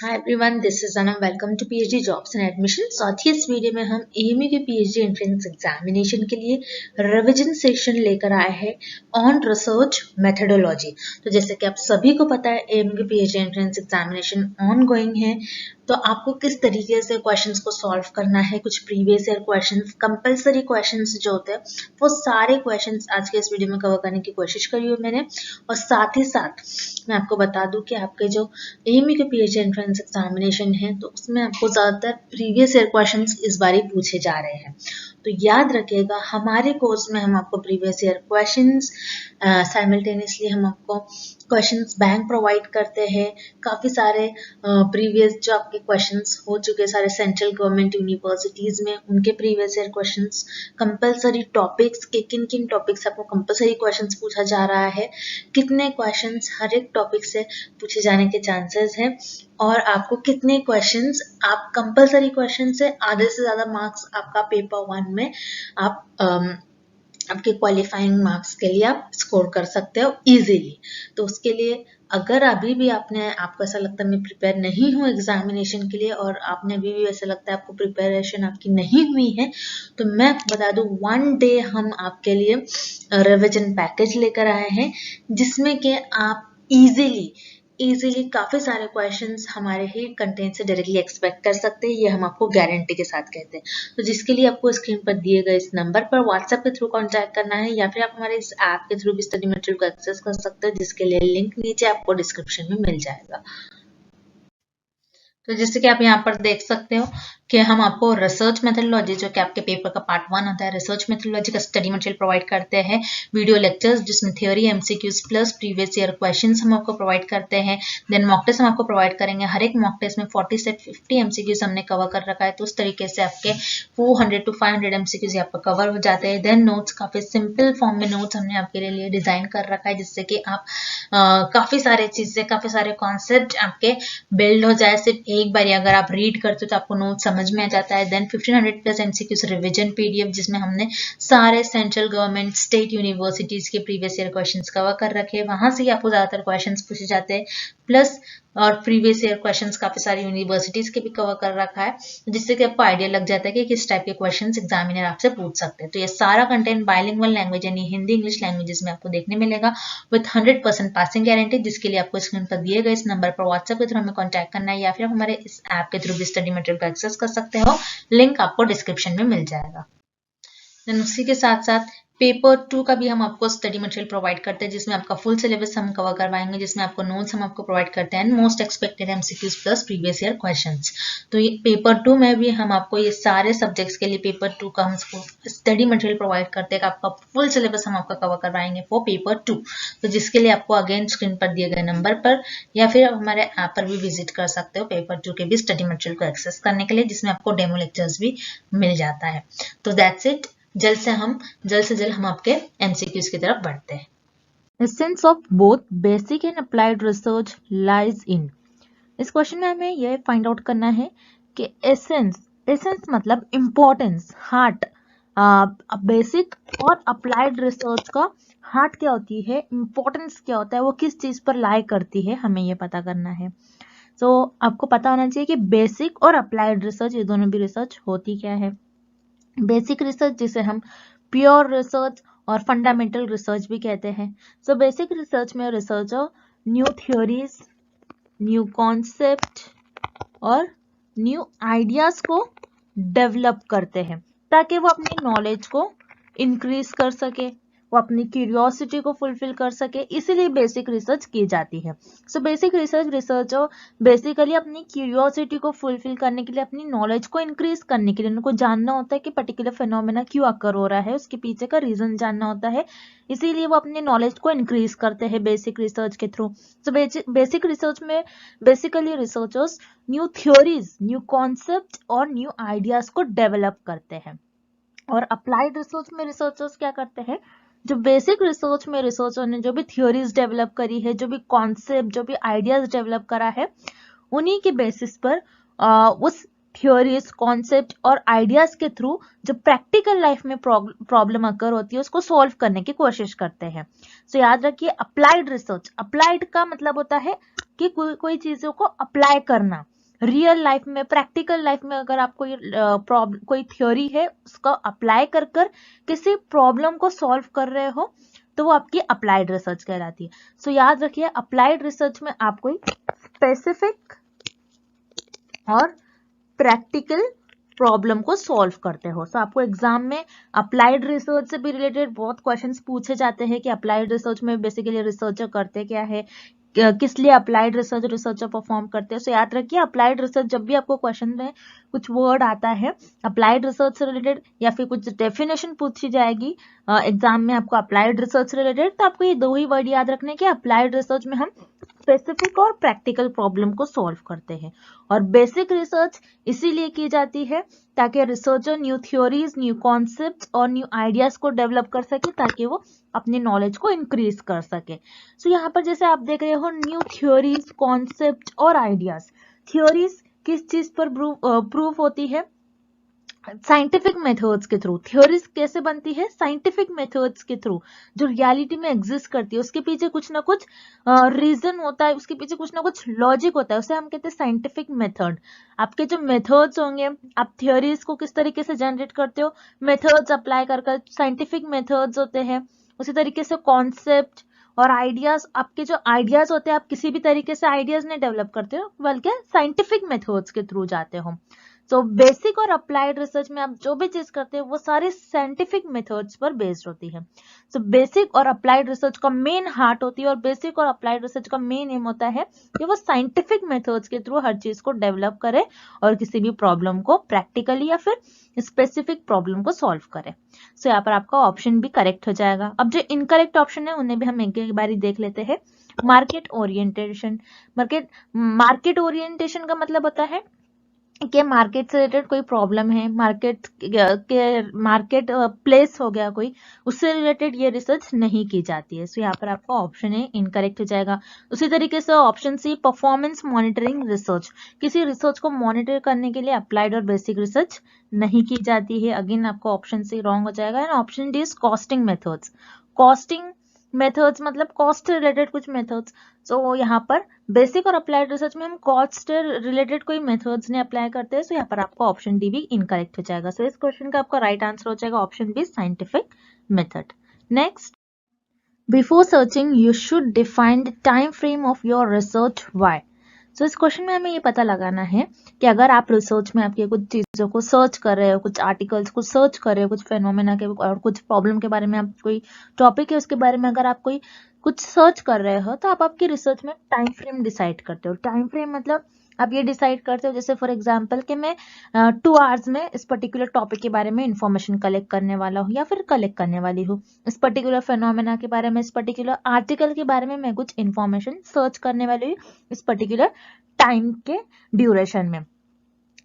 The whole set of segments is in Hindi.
Hi everyone, this is Anam. Welcome to PhD jobs and admission. साथ ही इस वीडियो में हम एएमयू के पीएचडी एंट्रेंस एग्जामिनेशन के लिए रिवीजन सेशन लेकर आए हैं ऑन रिसर्च मेथोडोलॉजी। तो जैसे कि आप सभी को पता है, एएमयू के PhD entrance examination on going है, तो आपको किस तरीके से क्वेश्चंस को सॉल्व करना है। कुछ previous year questions, compulsory questions जो होते हैं, वो सारे क्वेश्चंस आज के इस वीडियो में कवर करने की कोशिश करी है मैंने। और साथ ही साथ मैं आपको बता दूं कि आपके जो एएमयू के पीएचडी एंट्रेंस एग्जामिनेशन है, तो उसमें आपको ज्यादातर प्रीवियस ईयर क्वेश्चंस इस बार ही पूछे जा रहे हैं। तो याद रखिएगा, हमारे कोर्स में हम आपको प्रीवियस ईयर क्वेश्चंस साइमल्टेनियसली हम आपको क्वेश्चंस बैंक प्रोवाइड करते हैं। काफी सारे प्रीवियस जो आपके क्वेश्चंस हो चुके सारे सेंट्रल गवर्नमेंट यूनिवर्सिटीज में, उनके previous year questions, compulsory topics के किन किन टॉपिक्स आपको कंपलसरी क्वेश्चंस पूछा जा रहा है, कितने क्वेश्चंस हर एक टॉपिक से पूछे जाने के चांसेस हैं, और आपको कितने क्वेश्चंस आप कंपलसरी क्वेश्चन से आधे से ज्यादा मार्क्स आपका पेपर 1 में आप आपके क्वालिफाइंग मार्क्स के लिए आप स्कोर कर सकते हो इजीली। तो उसके लिए अगर अभी भी आपको ऐसा लगता है मैं प्रिपेयर नहीं हूँ एग्जामिनेशन के लिए, और आपने अभी भी ऐसा लगता है आपको प्रिपरेशन आपकी नहीं हुई है, तो मैं आपको बता दूं, 1 डे हम आपके लिए रिवीजन पैकेज लेकर आए हैं, जिसमें कि आप इजीली काफी सारे क्वेश्चंस हमारे ही कंटेंट से डायरेक्टली एक्सपेक्ट कर सकते हैं। ये हम आपको गारंटी के साथ कहते हैं। तो जिसके लिए आपको स्क्रीन पर दिए गए इस नंबर पर व्हाट्सएप के थ्रू कांटेक्ट करना है, या फिर आप हमारे इस ऐप के थ्रू भी स्टडी मटेरियल को एक्सेस कर सकते हैं, जिसके लिए लिंक नीचे आपको डिस्क्रिप्शन में मिल जाएगा। तो जैसे कि आप यहाँ पर देख सकते हो कि हम आपको रिसर्च मेथोडोलॉजी, जो कि आपके पेपर का पार्ट 1 होता है, रिसर्च मेथोडोलॉजी का स्टडी मटेरियल प्रोवाइड करते हैं। वीडियो लेक्चर्स जिसमें theory, MCQs plus previous year questions हम आपको प्रोवाइड करते हैं। देन मॉक टेस्ट हम आपको प्रोवाइड करेंगे। हर एक मॉक टेस्ट में 40 से 50 एमसीक्यूज हमने कवर कर रखा है, तो उस तरीके से आपके 400 to 500 एमसीक्यूज यहाँ पर कवर हो जाते हैं। देन नोट्स, काफी सिंपल फॉर्म में नोट्स हमने आपके लिए डिजाइन कर रखा है, जिससे कि आप काफी सारे चीजें, काफी सारे कॉन्सेप्ट आपके बिल्ड हो जाए। सिर्फ एक बार अगर आप रीड करते हो तो आपको नोट समझ में आ जाता है। देन 1500 प्लस एमसीक्यूज रिवीजन पीडीएफ, जिसमें हमने सारे सेंट्रल गवर्नमेंट, स्टेट यूनिवर्सिटीज के प्रीवियस ईयर क्वेश्चंस कवर कर रखे हैं। वहां से आपको ज्यादातर क्वेश्चंस पूछे जाते हैं, प्लस और प्रीवियस ईयर क्वेश्चंस काफी सारी यूनिवर्सिटीज के भी कवर कर रखा है, जिससे कि आपको आइडिया लग जाता है कि किस टाइप के क्वेश्चंस एग्जामिनर आपसे पूछ सकते हैं। तो ये सारा कंटेंट बाइलिंगुअल लैंग्वेज यानी हिंदी इंग्लिश लैंग्वेजेस में आपको देखने मिलेगा, विद 100% पासिंग गारंटी, जिसके लिए आपको स्क्रीन पर दिए गए इस नंबर पर व्हाट्सएप के थ्रू हमें कॉन्टैक्ट करना है, या फिर हमारे इस ऐप के थ्रू भी स्टडी मटेरियल को एक्सेस कर सकते हो। लिंक आपको डिस्क्रिप्शन में मिल जाएगा। देन उसी के साथ साथ पेपर 2 का भी हम आपको स्टडी मटेरियल प्रोवाइड करते हैं, जिसमें आपका फुल सिलेबस हम कवर करवाएंगे, जिसमें आपको नोट्स हम आपको प्रोवाइड करते हैं, most expected MCQs plus previous year questions. तो ये पेपर 2 में भी हम आपको ये सारे सब्जेक्ट्स के लिए पेपर 2 का हम स्टडी मटेरियल प्रोवाइड करते हैं। आपका फुल सिलेबस हम आपका कवर करवाएंगे फॉर पेपर 2। तो जिसके लिए आपको अगेन स्क्रीन पर दिए गए नंबर पर या फिर आप हमारे ऐप पर भी विजिट कर सकते हो पेपर 2 के भी स्टडी मटेरियल को एक्सेस करने के लिए, जिसमें आपको डेमो लेक्चर्स भी मिल जाता है। तो दैट्स इट। जल्द से जल्द हम आपके एमसीक्यूज की तरफ बढ़ते हैं। Essence of both basic and applied research lies in. इस क्वेश्चन में हमें यह फाइंड आउट करना है कि एसेंस मतलब इम्पोर्टेंस, हार्ट। बेसिक और अप्लाइड रिसर्च का हार्ट क्या होती है, इम्पोर्टेंस क्या होता है, वो किस चीज पर लाई करती है, हमें यह पता करना है। तो आपको पता होना चाहिए कि बेसिक और अप्लाइड रिसर्च, ये दोनों भी रिसर्च होती क्या है। बेसिक रिसर्च जिसे हम प्योर रिसर्च और फंडामेंटल रिसर्च भी कहते हैं। सो बेसिक रिसर्च में researcher new theories, new concept और न्यू आइडियाज को डेवलप करते हैं, ताकि वो अपनी नॉलेज को इंक्रीज कर सके, वो अपनी क्यूरियोसिटी को फुलफिल कर सके, इसीलिए बेसिक रिसर्च की जाती है। सो बेसिक रिसर्चर बेसिकली अपनी क्यूरियोसिटी को फुलफिल करने के लिए, अपनी नॉलेज को इंक्रीज करने के लिए, उनको जानना होता है कि पर्टिकुलर फिनोमेना क्यों अकर हो रहा है, उसके पीछे का रीजन जानना होता है, इसीलिए वो अपनी नॉलेज को इंक्रीज करते हैं बेसिक रिसर्च के थ्रू। सो बेसिक रिसर्च में basically researchers new theories, new concept और न्यू आइडियाज को डेवलप करते हैं। और अप्लाइड रिसर्च में रिसर्चर्स क्या करते हैं, जो बेसिक रिसर्च में रिसर्चर ने जो भी थ्योरीज डेवलप करी है, जो भी कॉन्सेप्ट, जो भी आइडियाज डेवलप करा है, उन्हीं के बेसिस पर उस थ्योरीज, कॉन्सेप्ट और आइडियाज के थ्रू जो प्रैक्टिकल लाइफ में प्रॉब्लम अकर होती है, उसको सॉल्व करने की कोशिश करते हैं। सो याद रखिए, अप्लाइड रिसर्च, अप्लाइड का मतलब होता है कि कोई चीजों को अप्लाई करना, रियल लाइफ में, प्रैक्टिकल लाइफ में अगर आपको ये कोई थ्योरी है उसका अप्लाई कर कर किसी प्रॉब्लम को सॉल्व कर रहे हो तो वो आपकी अप्लाइड रिसर्च कहलाती है। सो याद रखिए, अप्लाइड रिसर्च में आप कोई स्पेसिफिक और प्रैक्टिकल प्रॉब्लम को सॉल्व करते हो। सो आपको एग्जाम में अप्लाइड रिसर्च से भी रिलेटेड बहुत क्वेश्चंस पूछे जाते हैं कि अप्लाइड रिसर्च में बेसिकली रिसर्चर करते क्या है, किस लिए अप्लाइड रिसर्चर परफॉर्म करते हैं। सो याद रखिए, अप्लाइड रिसर्च जब भी आपको क्वेश्चन में कुछ वर्ड आता है अप्लाइड रिसर्च से रिलेटेड या फिर कुछ डेफिनेशन पूछी जाएगी एग्जाम में आपको अप्लाइड रिसर्च से रिलेटेड, तो आपको ये दो ही वर्ड याद रखने के, अप्लाइड रिसर्च में हम स्पेसिफिक और प्रैक्टिकल प्रॉब्लम को सॉल्व करते हैं। और बेसिक रिसर्च इसीलिए की जाती है ताकि researcher new theories, new concepts और न्यू आइडियाज को डेवलप कर सके ताकि वो अपनी नॉलेज को इंक्रीज कर सके। सो यहाँ पर जैसे आप देख रहे हो न्यू थ्योरीज, कॉन्सेप्ट और आइडियाज। थ्योरीज किस चीज पर प्रूफ होती है? साइंटिफिक मेथड्स के थ्रू। थ्योरीज कैसे बनती है? साइंटिफिक मेथड्स के थ्रू, जो रियलिटी में एग्जिस्ट करती है उसके पीछे कुछ ना कुछ रीजन होता है, उसके पीछे कुछ ना कुछ लॉजिक होता है, उसे हम कहते हैं साइंटिफिक मेथड। आपके जो मेथड्स होंगे, आप थ्योरीज को किस तरीके से जनरेट करते हो, मेथड्स अप्लाई कर साइंटिफिक मेथड्स होते हैं। उसी तरीके से कॉन्सेप्ट और आइडियाज, आपके जो आइडियाज होते हैं आप किसी भी तरीके से आइडियाज नहीं डेवलप करते हो बल्कि साइंटिफिक मेथड्स के थ्रू जाते हो। तो बेसिक और अप्लाइड रिसर्च में आप जो भी चीज करते हैं वो सारी साइंटिफिक मेथड्स पर बेस्ड होती है। सो बेसिक और अप्लाइड रिसर्च का मेन हार्ट होती है और बेसिक और अप्लाइड रिसर्च का मेन एम होता है कि वो साइंटिफिक मेथड्स के थ्रू हर चीज को डेवलप करे और किसी भी प्रॉब्लम को प्रैक्टिकली या फिर स्पेसिफिक प्रॉब्लम को सॉल्व करे। सो यहाँ पर आपका ऑप्शन भी करेक्ट हो जाएगा। अब जो इनकरेक्ट ऑप्शन है उन्हें भी हम एक बारी देख लेते हैं। Market orientation. मार्केट ओरिएंटेशन का मतलब होता है कि मार्केट से रिलेटेड कोई प्रॉब्लम है, मार्केट प्लेस हो गया कोई, उससे रिलेटेड ये रिसर्च नहीं की जाती है। सो यहाँ पर आपका ऑप्शन ए इनकरेक्ट हो जाएगा। उसी तरीके से option C performance monitoring research. किसी रिसर्च को मॉनिटर करने के लिए अप्लाइड और बेसिक रिसर्च नहीं की जाती है। अगेन आपको ऑप्शन सी रॉन्ग हो जाएगा। And option D is costing methods. Costing methods मतलब कॉस्ट से रिलेटेड कुछ मेथड्स। सो यहाँ पर बेसिक और अप्लाइड रिसर्च में हम कॉस्ट रिलेटेड कोई मेथड्स ने अप्लाई करते हैं। सो यहाँ पर आपका ऑप्शन डी भी इनकरेक्ट हो जाएगा। सो इस क्वेश्चन का आपका राइट आंसर हो जाएगा option B, scientific method. Next, before searching you should define the time frame of your research why. So इस क्वेश्चन में हमें ये पता लगाना है कि अगर आप रिसर्च में आपकी कुछ चीजों को सर्च कर रहे हो, कुछ आर्टिकल्स को सर्च कर रहे हो, कुछ फेनोमेना के और कुछ प्रॉब्लम के बारे में, आप कोई टॉपिक है उसके बारे में अगर आप कोई कुछ सर्च कर रहे हो तो आप आपकी रिसर्च में टाइम फ्रेम डिसाइड करते हो। टाइम फ्रेम मतलब आप ये डिसाइड करते हो, जैसे फॉर एग्जांपल कि मैं 2 आवर्स में इस पर्टिकुलर टॉपिक के बारे में इंफॉर्मेशन कलेक्ट करने वाला हूँ या फिर कलेक्ट करने वाली हूँ, इस पर्टिकुलर फेनोमेना के बारे में, इस पर्टिकुलर आर्टिकल के बारे में मैं कुछ इंफॉर्मेशन सर्च करने वाली हूँ इस पर्टिकुलर टाइम के ड्यूरेशन में।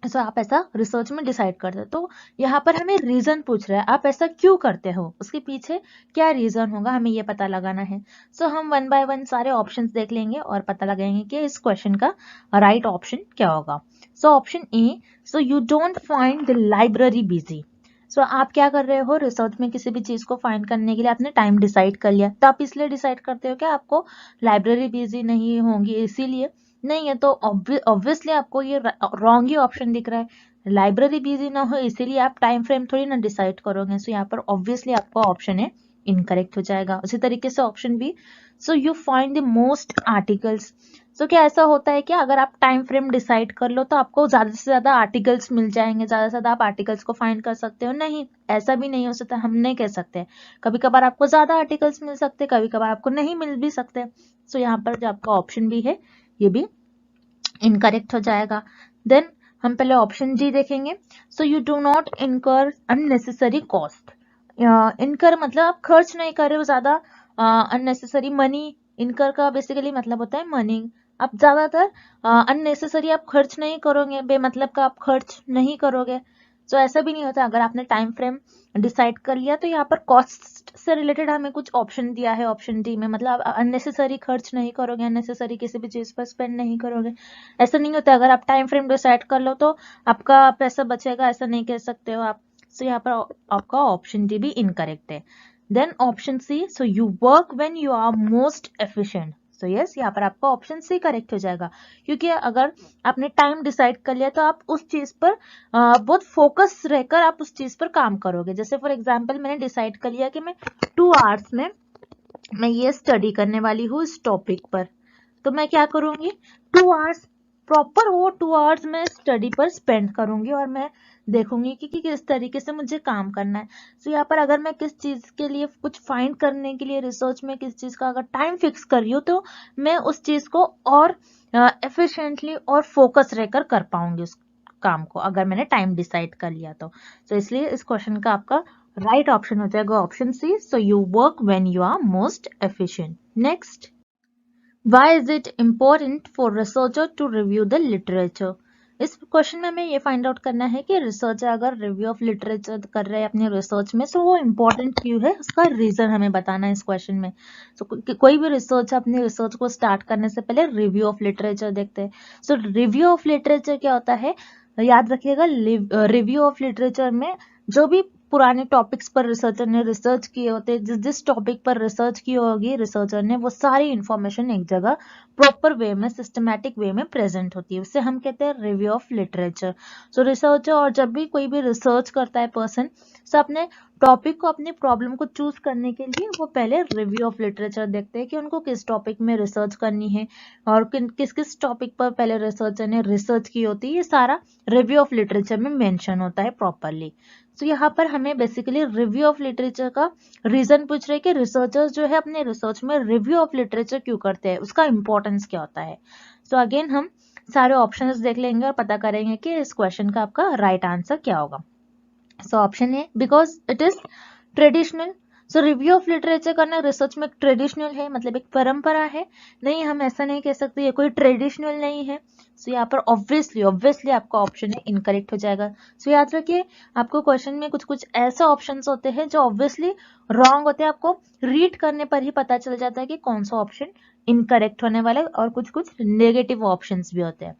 सो आप ऐसा रिसर्च में डिसाइड करते हो। तो यहाँ पर हमें रीजन पूछ रहा है, आप ऐसा क्यों करते हो, उसके पीछे क्या रीजन होगा, हमें ये पता लगाना है। सो हम वन बाय वन सारे ऑप्शंस देख लेंगे और पता लगाएंगे कि इस क्वेश्चन का राइट ऑप्शन क्या होगा। So option A, so you don't find the library busy. So आप क्या कर रहे हो, रिसर्च में किसी भी चीज को फाइंड करने के लिए आपने टाइम डिसाइड कर लिया, तो आप इसलिए डिसाइड करते हो कि आपको लाइब्रेरी बिजी नहीं होंगी, इसीलिए नहीं है। तो ऑब्वियसली आपको ये रॉन्ग ही ऑप्शन दिख रहा है। लाइब्रेरी बिजी ना हो इसीलिए आप टाइम फ्रेम थोड़ी ना डिसाइड करोगे। सो यहाँ पर ऑब्वियसली आपका ऑप्शन है इनकरेक्ट हो जाएगा। उसी तरीके से option B, so you find the most articles. So क्या ऐसा होता है कि अगर आप टाइम फ्रेम डिसाइड कर लो तो आपको ज्यादा से ज्यादा आर्टिकल्स मिल जाएंगे, ज्यादा से ज्यादा आप आर्टिकल्स को फाइंड कर सकते हो? नहीं, ऐसा भी नहीं हो सकता, हम नहीं कह सकते। कभी कभार आपको ज्यादा आर्टिकल्स मिल सकते, कभी कभार आपको नहीं मिल भी सकते। सो यहाँ पर जो आपका ऑप्शन बी है ये भी इनकरेक्ट हो जाएगा। देन हम पहले ऑप्शन जी देखेंगे। सो यू डू नॉट इनकर अननेसेसरी कॉस्ट। इनकर मतलब आप खर्च नहीं कर रहे हो ज्यादा अननेसेसरी मनी। इनकर का बेसिकली मतलब होता है मनी। आप ज्यादातर अननेसेसरी आप खर्च नहीं करोगे, बेमतलब का आप खर्च नहीं करोगे। तो ऐसा भी नहीं होता। अगर आपने टाइम फ्रेम डिसाइड कर लिया तो यहाँ पर कॉस्ट से रिलेटेड हमें कुछ ऑप्शन दिया है ऑप्शन डी में, मतलब आप अननेसेसरी खर्च नहीं करोगे, अननेसेसरी किसी भी चीज पर स्पेंड नहीं करोगे। ऐसा नहीं होता। अगर आप टाइम फ्रेम डिसाइड कर लो तो आपका पैसा बचेगा, ऐसा नहीं कह सकते हो आप। सो यहाँ पर आपका ऑप्शन डी भी इनकरेक्ट है। Then option C, so you work when you are most efficient. So yes, यहाँ पर आपका ऑप्शन सी करेक्ट हो जाएगा, क्योंकि अगर आपने टाइम डिसाइड कर लिया तो आप उस चीज पर बहुत फोकस रहकर आप उस चीज पर काम करोगे। जैसे फॉर एग्जांपल मैंने डिसाइड कर लिया कि मैं 2 आवर्स में मैं ये स्टडी करने वाली हूँ इस टॉपिक पर, तो मैं क्या करूंगी, 2 आवर्स प्रॉपर वो 2 आवर्स मैं स्टडी पर स्पेंड करूंगी और मैं देखूंगी कि किस तरीके से मुझे काम करना है। तो यहाँ पर अगर मैं किस चीज के लिए कुछ फाइंड करने के लिए रिसर्च में किस चीज का अगर टाइम फिक्स कर रही हूँ तो मैं उस चीज को और एफिशिएंटली और फोकस रहकर कर पाऊंगी उस काम को, अगर मैंने टाइम डिसाइड कर लिया तो इसलिए इस क्वेश्चन का आपका राइट ऑप्शन हो जाएगा option C. So you work when you are most efficient. Next, Why is it important for researcher to review the literature? इस क्वेश्चन में हमें ये फाइंड आउट करना है कि रिसर्चर अगर रिव्यू ऑफ लिटरेचर कर रहे हैं अपने रिसर्च में तो वो इम्पोर्टेंट क्यों है, उसका रीजन हमें बताना है इस क्वेश्चन में। तो कोई भी रिसर्च अपने रिसर्च को स्टार्ट करने से पहले रिव्यू ऑफ लिटरेचर देखते हैं। सो रिव्यू ऑफ लिटरेचर क्या होता है, याद रखिएगा, रिव्यू ऑफ लिटरेचर में जो भी पुराने टॉपिक्स पर रिसर्चर ने रिसर्च किए होते हैं, जिस टॉपिक पर रिसर्च की होगी रिसर्चर ने, वो सारी इंफॉर्मेशन एक जगह प्रॉपर वे में सिस्टमैटिक वे में प्रेजेंट होती है, उसे हम कहते हैं review of literature. So researcher और जब भी कोई भी रिसर्च करता है पर्सन, सो अपने टॉपिक को अपनी प्रॉब्लम को चूज करने के लिए वो पहले रिव्यू ऑफ लिटरेचर देखते हैं कि उनको किस टॉपिक में रिसर्च करनी है और किस किस टॉपिक पर पहले रिसर्चर ने रिसर्च की होती है, ये सारा रिव्यू ऑफ लिटरेचर में मेंशन होता है प्रॉपरली। तो यहाँ पर हमें बेसिकली रिव्यू ऑफ लिटरेचर का रीजन पूछ रहे कि रिसर्चर्स जो है अपने रिसर्च में रिव्यू ऑफ लिटरेचर क्यों करते हैं, उसका इंपॉर्टेंस क्या होता है। सो अगेन हम सारे ऑप्शंस देख लेंगे और पता करेंगे कि इस क्वेश्चन का आपका राइट आंसर क्या होगा। So option A, because it is traditional. So review of literature करना रिसर्च में ट्रेडिशनल है, मतलब एक परंपरा है। नहीं, हम ऐसा नहीं कह सकते ये कोई ट्रेडिशनल नहीं है। सो यहाँ पर ऑब्वियसली आपका ऑप्शन है इनकरेक्ट हो जाएगा। सो याद रखिए, आपको क्वेश्चन में कुछ कुछ ऐसे ऑप्शंस होते हैं जो ऑब्वियसली रॉन्ग होते हैं, आपको रीड करने पर ही पता चल जाता है कि कौन सा ऑप्शन इनकरेक्ट होने वाला है, और कुछ कुछ नेगेटिव ऑप्शंस भी होते हैं।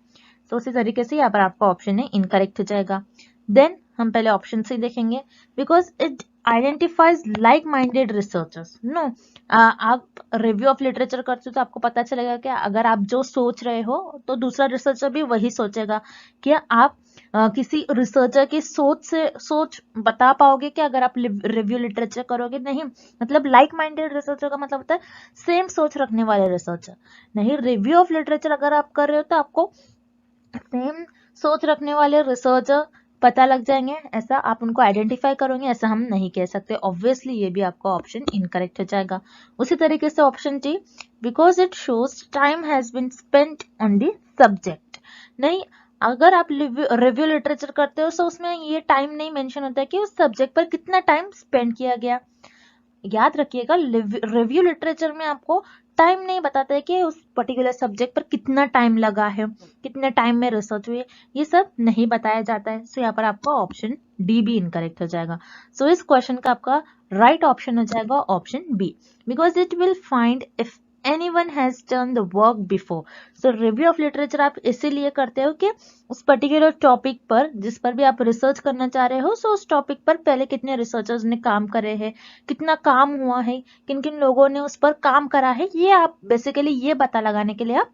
तो उसी तरीके से यहाँ पर आपका ऑप्शन है इनकरेक्ट हो जाएगा। देन हम पहले ऑप्शन से देखेंगे, because it identifies like minded researchers. No, आप रिव्यू ऑफ लिटरेचर करते हो तो आपको पता चलेगा कि अगर आप जो सोच रहे हो तो दूसरा रिसर्चर भी वही सोचेगा। कि आप किसी रिसर्चर की सोच बता पाओगे कि अगर आप रिव्यू लिटरेचर करोगे? नहीं, मतलब लाइक माइंडेड रिसर्चर का मतलब होता है सेम सोच रखने वाले रिसर्चर। नहीं, रिव्यू ऑफ लिटरेचर अगर आप कर रहे हो तो आपको सेम सोच रखने वाले रिसर्चर पता लग जाएंगे, ऐसा आप उनको आइडेंटिफाई करोगे, ऐसा हम नहीं कह सकते। ऑब्वियसली ये भी आपका ऑप्शन इनकरेक्ट हो जाएगा। उसी तरीके से option D, because it shows time has been spent on the subject. नहीं, अगर आप रिव्यू लिटरेचर करते हो तो उसमें ये टाइम नहीं मेंशन होता है कि उस सब्जेक्ट पर कितना टाइम स्पेंड किया गया। याद रखिएगा, रिव्यू लिटरेचर में आपको टाइम नहीं बताता है कि उस पर्टिकुलर सब्जेक्ट पर कितना टाइम लगा है, कितने टाइम में रिसर्च हुई है, ये सब नहीं बताया जाता है। सो यहाँ पर आपका ऑप्शन डी भी इनकरेक्ट हो जाएगा। सो इस क्वेश्चन का आपका राइट ऑप्शन हो जाएगा option B, because it will find if anyone has done the work before। so review of literature आप इसीलिए करते हो कि उस पर्टिकुलर टॉपिक पर जिस पर भी आप रिसर्च करना चाह रहे हो, सो उस टॉपिक पर पहले कितने रिसर्चर्स ने काम करे हैं, कितना काम हुआ है, किन किन लोगों ने उस पर काम करा है, ये आप बेसिकली ये पता लगाने के लिए आप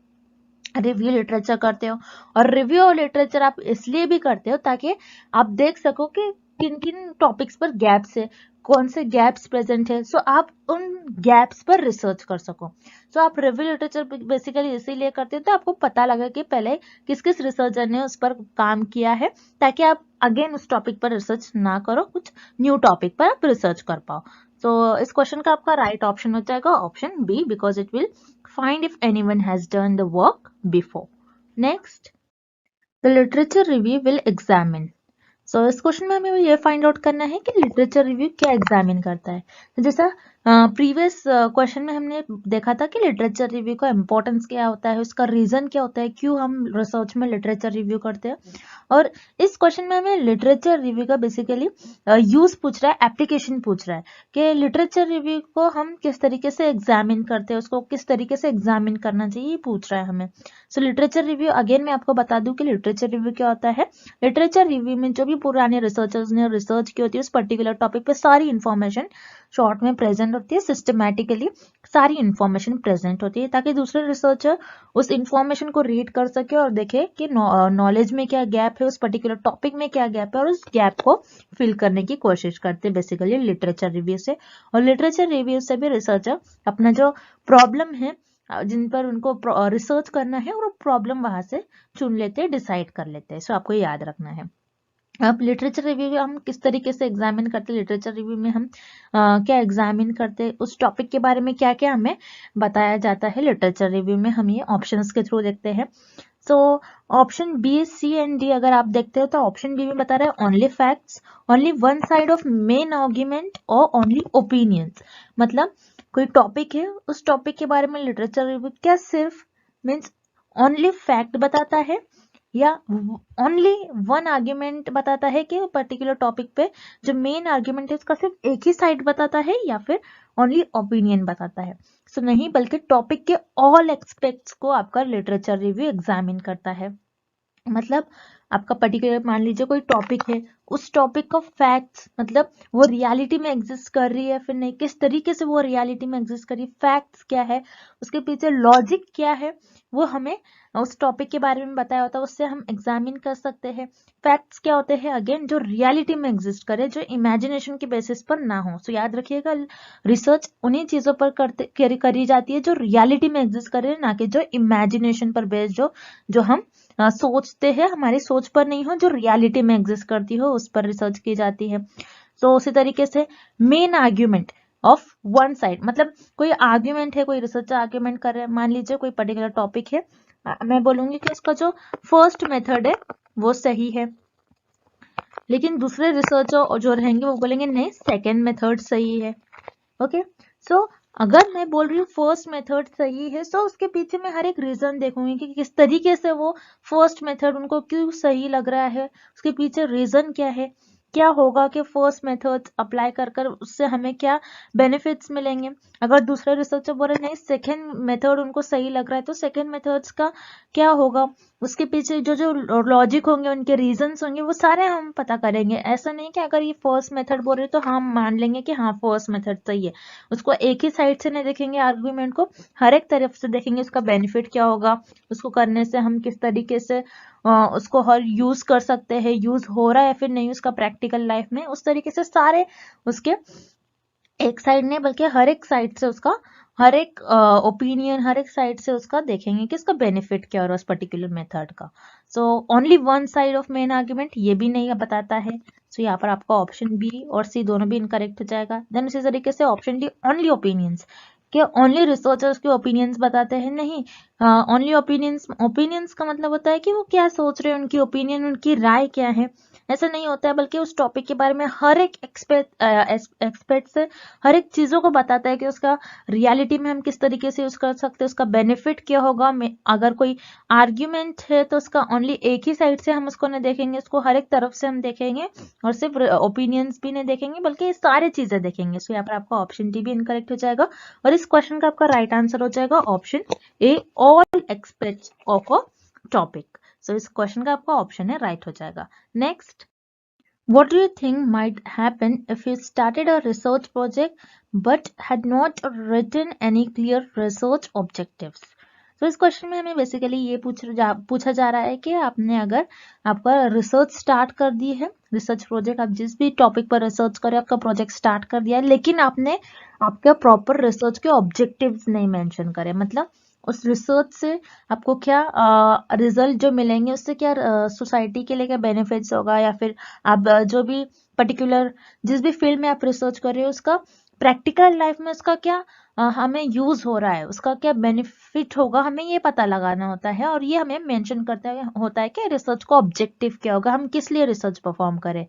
रिव्यू लिटरेचर करते हो। और रिव्यू ऑफ लिटरेचर आप इसलिए भी करते हो ताकि आप देख सको कि किन किन टॉपिक्स पर गैप्स है, कौन से गैप्स प्रेजेंट है, सो आप उन गैप्स पर रिसर्च कर सको। सो आप रिव्यू लिटरेचर बेसिकली इसीलिए करते हो तो आपको पता लगे कि पहले किस किस रिसर्चर ने उस पर काम किया है, ताकि आप अगेन उस टॉपिक पर रिसर्च ना करो, कुछ न्यू टॉपिक पर आप रिसर्च कर पाओ। तो इस क्वेश्चन का आपका राइट ऑप्शन हो जाएगा option B, because it will find if anyone has done the work before. Next, the literature review will examine। So इस क्वेश्चन में हमें ये फाइंड आउट करना है कि लिटरेचर रिव्यू क्या एग्जामिन करता है। तो जैसा प्रीवियस क्वेश्चन में हमने देखा था कि लिटरेचर रिव्यू का इंपॉर्टेंस क्या होता है, उसका रीजन क्या होता है, क्यों हम रिसर्च में लिटरेचर रिव्यू करते हैं। और इस क्वेश्चन में हमें लिटरेचर रिव्यू का बेसिकली यूज पूछ रहा है, एप्लीकेशन पूछ रहा है कि लिटरेचर रिव्यू को हम किस तरीके से एग्जामिन करते हैं, उसको किस तरीके से एग्जामिन करना चाहिए, ये पूछ रहा है हमें। सो लिटरेचर रिव्यू अगेन मैं आपको बता दूं कि लिटरेचर रिव्यू क्या होता है। लिटरेचर रिव्यू में जो भी पुराने रिसर्चर्स ने रिसर्च की होती है उस पर्टिकुलर टॉपिक पे सारी इंफॉर्मेशन शॉर्ट में प्रेजेंट होती है, सिस्टमैटिकली सारी इंफॉर्मेशन प्रेजेंट होती है, ताकि दूसरे रिसर्चर उस इंफॉर्मेशन को रीड कर सके और देखे कि नॉलेज में क्या गैप है, उस पर्टिकुलर टॉपिक में क्या गैप है, और उस गैप को फिल करने की कोशिश करते हैं बेसिकली लिटरेचर रिव्यू से। और लिटरेचर रिव्यू से भी रिसर्चर अपना जो प्रॉब्लम है जिन पर उनको रिसर्च करना है और प्रॉब्लम वहां से चुन लेते हैं, डिसाइड कर लेते हैं। सो आपको याद रखना है। अब लिटरेचर रिव्यू में हम किस तरीके से एग्जामिन करते हैं, लिटरेचर रिव्यू में हम क्या एग्जामिन करते हैं, उस टॉपिक के बारे में क्या क्या हमें बताया जाता है लिटरेचर रिव्यू में, हम ये ऑप्शंस के थ्रू देखते हैं। So option B, C and D अगर आप देखते हो तो ऑप्शन बी में बता रहा है only facts, only one side of main argument और ओनली ओपिनियंस। मतलब कोई टॉपिक है, उस टॉपिक के बारे में लिटरेचर रिव्यू क्या सिर्फ मीन्स ओनली फैक्ट बताता है, या ओनली वन आर्ग्यूमेंट बताता है कि पर्टिकुलर टॉपिक पे जो मेन आर्ग्यूमेंट है उसका सिर्फ एक ही साइड बताता है, या फिर ओनली ओपिनियन बताता है। सो नहीं, बल्कि टॉपिक के ऑल एस्पेक्ट्स को आपका लिटरेचर रिव्यू एग्जामिन करता है। मतलब आपका पर्टिकुलर मान लीजिए कोई टॉपिक है, उस टॉपिक का फैक्ट्स मतलब वो रियलिटी में एग्जिस्ट कर रही है फिर नहीं, किस तरीके से वो रियलिटी में एग्जिस्ट कर रही है, फैक्ट्स क्या है, उसके पीछे लॉजिक क्या है, वो हमें उस टॉपिक के बारे में बताया होता है, उससे हम एग्जामिन कर सकते हैं। फैक्ट्स क्या होते हैं, अगेन जो रियलिटी में एग्जिस्ट करे, जो इमेजिनेशन के बेसिस पर ना हो। सो याद रखिएगा, रिसर्च उन्हीं चीजों पर करी जाती है जो रियलिटी में एग्जिस्ट करे, ना कि जो इमेजिनेशन पर बेस्ड जो हम सोचते हैं, हमारी सोच पर नहीं हो, जो रियलिटी में एग्जिस्ट करती हो उस पर रिसर्च की जाती है। तो उसी तरीके से main argument of one side, मतलब कोई आर्ग्यूमेंट है, कोई रिसर्चर आर्ग्यूमेंट कर रहे हैं, मान लीजिए कोई पर्टिकुलर टॉपिक है, मैं बोलूंगी कि उसका जो फर्स्ट मेथड है वो सही है, लेकिन दूसरे रिसर्चर जो रहेंगे वो बोलेंगे नहीं सेकेंड मेथड सही है। ओके, सो अगर मैं बोल रही हूँ फर्स्ट मेथड सही है, तो उसके पीछे मैं हर एक रीजन देखूंगी कि किस तरीके से वो फर्स्ट मेथड उनको क्यों सही लग रहा है, उसके पीछे रीजन क्या है, क्या होगा कि फर्स्ट मेथड अप्लाई कर कर उससे हमें क्या बेनिफिट्स मिलेंगे। अगर दूसरे रिसर्चर बोल रहे नहीं सेकेंड मेथड उनको सही लग रहा है, तो सेकेंड मेथड्स का क्या होगा, उसके पीछे जो जो लॉजिक होंगे, उनके रीजंस होंगे, वो सारे हम पता करेंगे। ऐसा नहीं कि अगर ये फर्स्ट मेथड बोल रहे तो हम मान लेंगे कि हाँ फर्स्ट मेथड सही है, उसको एक ही साइड से नहीं देखेंगे, आर्गुमेंट को हर एक तरफ से देखेंगे, उसका बेनिफिट क्या होगा, उसको करने से हम किस तरीके से उसको हर यूज कर सकते हैं, यूज हो रहा है फिर नहीं उसका प्रैक्टिकल लाइफ में, उस तरीके से सारे उसके एक साइड नहीं बल्कि हर एक साइड से उसका हर एक ओपिनियन हर एक साइड से उसका देखेंगे कि इसका बेनिफिट क्या हो रहा है उस पर्टिकुलर मेथड का। So only one side of main argument ये भी नहीं बताता है। सो यहाँ पर आपका ऑप्शन बी और सी दोनों भी इनकरेक्ट हो जाएगा। देन उसी तरीके से ऑप्शन डी ओनली ओपिनियंस, कि ओनली रिसर्चर्स के ओपिनियंस बताते हैं, नहीं ओनली ओपिनियंस का मतलब होता है कि वो क्या सोच रहे हैं, उनकी ओपिनियन उनकी राय क्या है, ऐसा नहीं होता है, बल्कि उस टॉपिक के बारे में हर एक एक्सपर्ट से हर एक चीजों को बताता है कि उसका रियलिटी में हम किस तरीके से यूज कर सकते हैं, उसका बेनिफिट क्या होगा। अगर कोई आर्ग्यूमेंट है तो उसका ओनली एक ही साइड से हम उसको नहीं देखेंगे, उसको हर एक तरफ से हम देखेंगे और सिर्फ ओपिनियंस भी नहीं देखेंगे बल्कि सारी चीजें देखेंगे। सो यहाँ पर आपका ऑप्शन डी भी इनकरेक्ट हो जाएगा और इस क्वेश्चन का आपका राइट आंसर हो जाएगा option A, all experts of a topic. So इस क्वेश्चन का आपका ऑप्शन है राइट हो जाएगा। Next, what do you think might happen if you started a research project but had not written any clear research objectives? तो इस क्वेश्चन में हमें बेसिकली ये पूछा जा रहा है कि आपने अगर आपका रिसर्च स्टार्ट कर दी है, रिसर्च प्रोजेक्ट आप जिस भी टॉपिक पर रिसर्च करें आपका प्रोजेक्ट स्टार्ट कर दिया है, लेकिन आपने आपका प्रॉपर रिसर्च के ऑब्जेक्टिव्स नहीं मेंशन करे, मतलब उस रिसर्च से आपको क्या रिजल्ट जो मिलेंगे, उससे क्या सोसाइटी के लिए क्या बेनिफिट्स होगा, या फिर आप जो भी पर्टिकुलर जिस भी फील्ड में आप रिसर्च कर रहे हो उसका प्रैक्टिकल लाइफ में उसका क्या हमें यूज हो रहा है, उसका क्या बेनिफिट होगा, हमें ये पता लगाना होता है। और ये हमें मेंशन करते होता है कि रिसर्च का ऑब्जेक्टिव क्या होगा, हम किस लिए रिसर्च परफॉर्म करें।